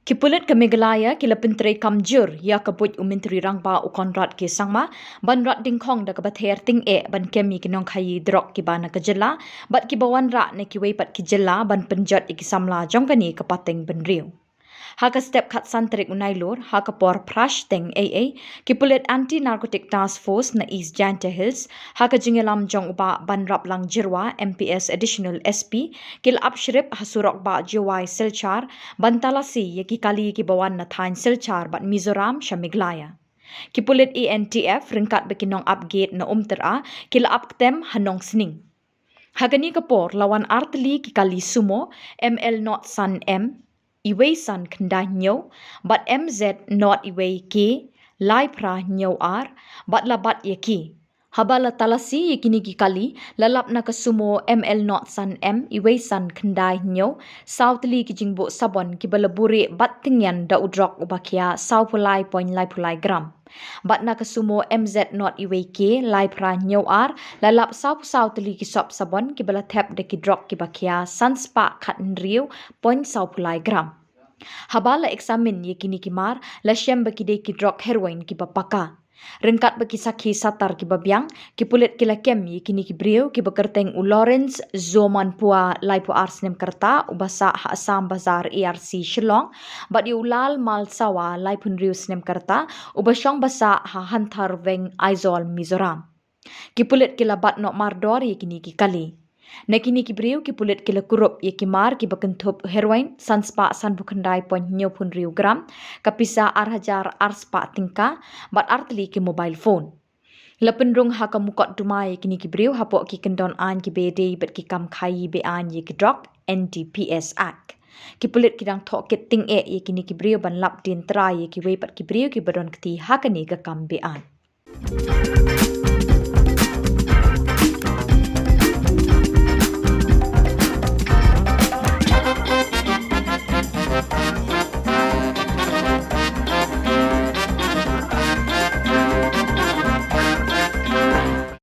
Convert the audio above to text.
Ki Pulit ke Meghalaya kila penteri kamjur ya kabut umenteri rangba ukonrat ki sangma ban rat dingkong da kabather ting ban kemi kinong khayi drok ki bana kejela bat ki bawan ra ne ki weipat ki jela ban penjat ki Samla jongkani kapateng benriu. Haka step kat santrik unailur, haka por prash teng AA, ki Pulit Anti-Narcotic Task Force na East Jaintia Hills, haka jingelam jong uba ban rap lang jirwa MPS Additional SP, kil apshrip hasurok ba jiwai silchar, ban talasi ki kali ki bawan na thain silchar bat Mizoram sya Meghalaya. Ki Pulit ENTF ringkat bekinong upgate na umtera, kila uptem hanong sining. Hagani kapor lawan artli ki kali sumo, ML not san M, iway san kenda nyo, bat MZ not iway K, lai pra nyo R, bat labat ye ki. Habala talasi ye kini ki kali, lalap na kasumo ML not san M, iway san kenda nyo, sautli ki jingbo sabon ki balaburi bat tingyan da udrok ubakia sau pulai poin lai pulai gram. Bat na kasumo MZ not iway K, lai pra nyo R, lalap sau teli ki sop sabon ki bala tap de ki drok ki bakia sunspa kat nriu poin sau pulai gram. Habala eksamin ye kini ki mar, la syem baki de ki drok heroin ki bapaka. Rengkat baki sakhi satar ki babyang, ki Pulit kila kem ye kini ki brio ki bakerteng u Lawrence Zoman pua lai pu arsnem kerta ubasa ha asam bazar ARC Shillong, bat yu ulal mal sawa lai pun riu snem kerta ubasyong basa ha hantar veng Aizol Mizoram. Ki Pulit kila bat nok mardor ye kini ki kali. Nekini ki brio ki Pulit kila kurup ye ki mar ki bakentup heroin sanspa san bukandai poin nyo pun riu gram kapisa arhajar arspa tingka bat artli ki mobile phone. Lependrung haka mukot dumai kini ki brio hapok ki kendon an ki bede bat ki kam khayi be an ye ki drok NDPS Act. Ki Pulit kidang tok kit ting ye kini ki brio ban lap din tra ye ki weipat ki brio ki badon kti hakani ka kam be an.